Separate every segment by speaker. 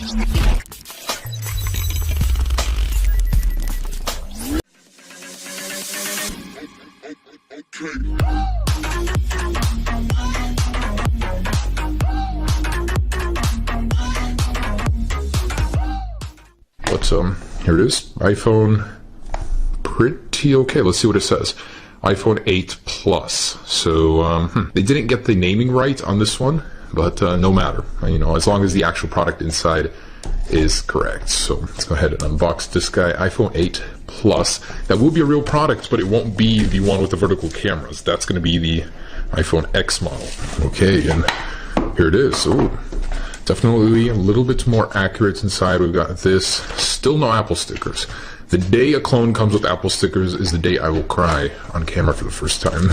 Speaker 1: But here it is, iPhone, pretty okay. Let's see what it says. iPhone 8 Plus. So they didn't get the naming right on this one, but no matter. You know, as long as the actual product inside is correct. So let's go ahead and unbox this guy, iPhone 8 Plus. That will be a real product, but it won't be the one with the vertical cameras. That's going to be the iPhone X model. Okay, and here it is. Ooh, definitely a little bit more accurate inside. We've got this. Still no Apple stickers. The day a clone comes with Apple stickers is the day I will cry on camera for the first time.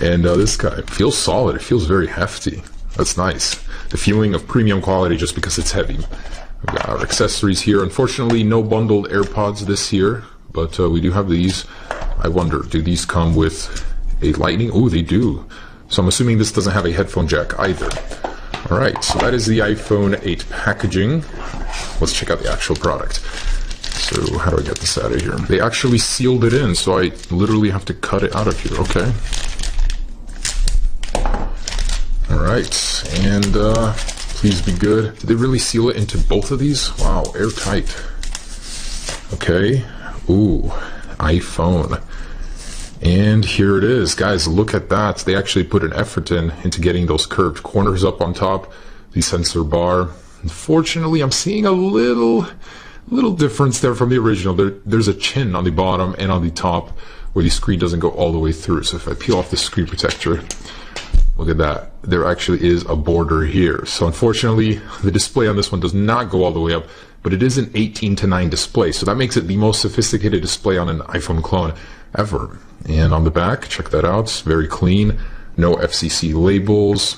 Speaker 1: And this guy feels solid. It feels very hefty. That's nice. The feeling of premium quality just because it's heavy. We've got our accessories here. Unfortunately, no bundled AirPods this year, but we do have these. I wonder, do these come with a lightning? Oh, they do. So I'm assuming this doesn't have a headphone jack either. All right, so that is the iPhone 8 packaging. Let's check out the actual product. So how do I get this out of here? They actually sealed it in, so I literally have to cut it out of here. Okay. All right, and please be good. Did they really seal it into both of these? Wow, airtight. Okay. Ooh, iPhone. And here it is. Guys, look at that. They actually put an effort into getting those curved corners up on top, the sensor bar. Unfortunately, I'm seeing a little difference there from the original. There's a chin on the bottom and on the top where the screen doesn't go all the way through. So if I peel off the screen protector, look at that. There actually is a border here. So unfortunately, the display on this one does not go all the way up, but it is an 18:9 display. So that makes it the most sophisticated display on an iPhone clone ever. And on the back, check that out. It's very clean. No FCC labels.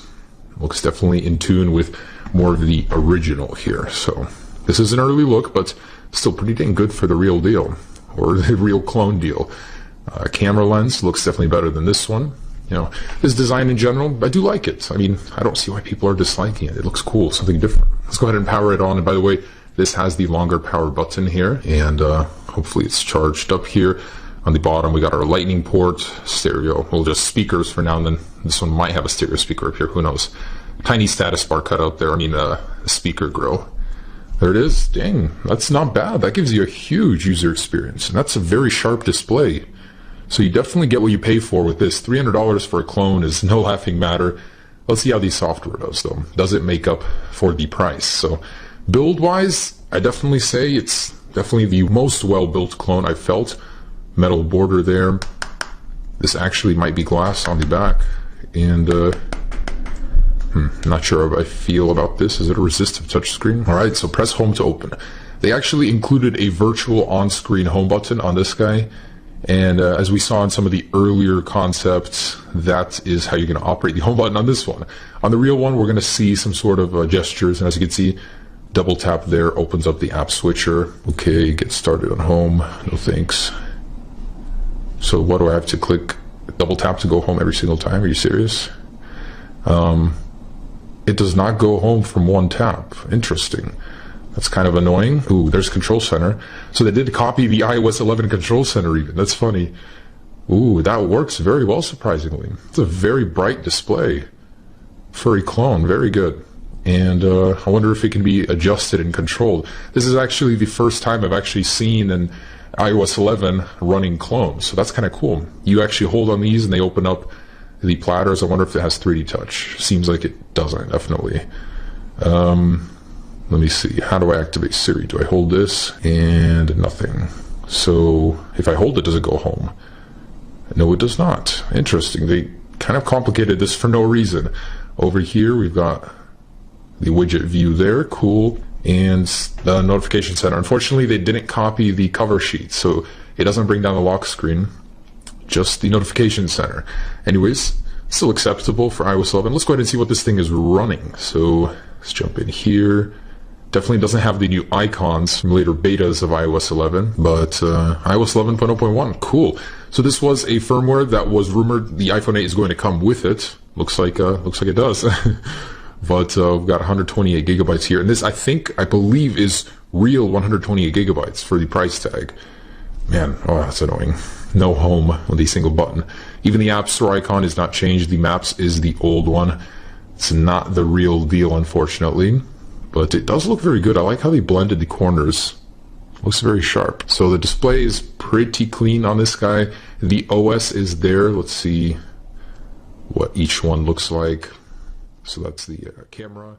Speaker 1: Looks definitely in tune with more of the original here. So this is an early look, but still pretty dang good for the real deal, or the real clone deal. Camera lens looks definitely better than this one. You know, this design in general, I do like it. I mean, I don't see why people are disliking it. It looks cool, something different. Let's go ahead and power it on. And by the way, this has the longer power button here, and hopefully it's charged up here. On the bottom, we got our lightning port, stereo, well, just speakers for now, and then this one might have a stereo speaker up here, who knows. Tiny status bar cut out there, a speaker grill. There it is. Dang, that's not bad. That gives you a huge user experience, and that's a very sharp display. So you definitely get what you pay for with this. $300 for a clone is no laughing matter. Let's see how the software does, though. Does it make up for the price? So build-wise, I definitely say it's definitely the most well-built clone I've felt. Metal border there. This actually might be glass on the back, and not sure how I feel about this. Is it a resistive touchscreen? All right, so press home to open. They actually included a virtual on-screen home button on this guy, and as we saw in some of the earlier concepts, that is how you're going to operate the home button on this one. On the real one, we're going to see some sort of gestures, and as you can see, double tap there opens up the app switcher. Okay, get started on home. No thanks. So what do I have to click? Double tap to go home every single time? Are you serious? It does not go home from one tap. Interesting. That's kind of annoying. Ooh, there's Control Center. So they did copy the iOS 11 Control Center even. That's funny. Ooh, that works very well, surprisingly. It's a very bright display for a clone. Very good. And I wonder if it can be adjusted and controlled. This is actually the first time I've actually seen an iOS 11 running clones, so that's kind of cool. You actually hold on these and they open up the platters. I wonder if it has 3D touch. Seems like it doesn't, definitely. Let me see, how do I activate Siri? Do I hold this? And nothing. So if I hold it, does it go home? No, it does not. Interesting. They kind of complicated this for no reason. Over here we've got the widget view there, cool. And the notification center. Unfortunately, they didn't copy the cover sheet, so it doesn't bring down the lock screen, just the notification center. Anyways, still acceptable for iOS 11. Let's go ahead and see what this thing is running. So let's jump in here. Definitely doesn't have the new icons from later betas of iOS 11, but iOS 11.0.1, cool. So this was a firmware that was rumored the iPhone 8 is going to come with it. Looks like it does. But we've got 128 gigabytes here, and this I believe is real 128 gigabytes for the price tag. Man, oh, that's annoying. No home with a single button. Even the App Store icon is not changed. The Maps is the old one. It's not the real deal, unfortunately, but it does look very good. I like how they blended the corners. Looks very sharp. So the display is pretty clean on this guy. The OS is there. Let's see what each one looks like. So that's the camera.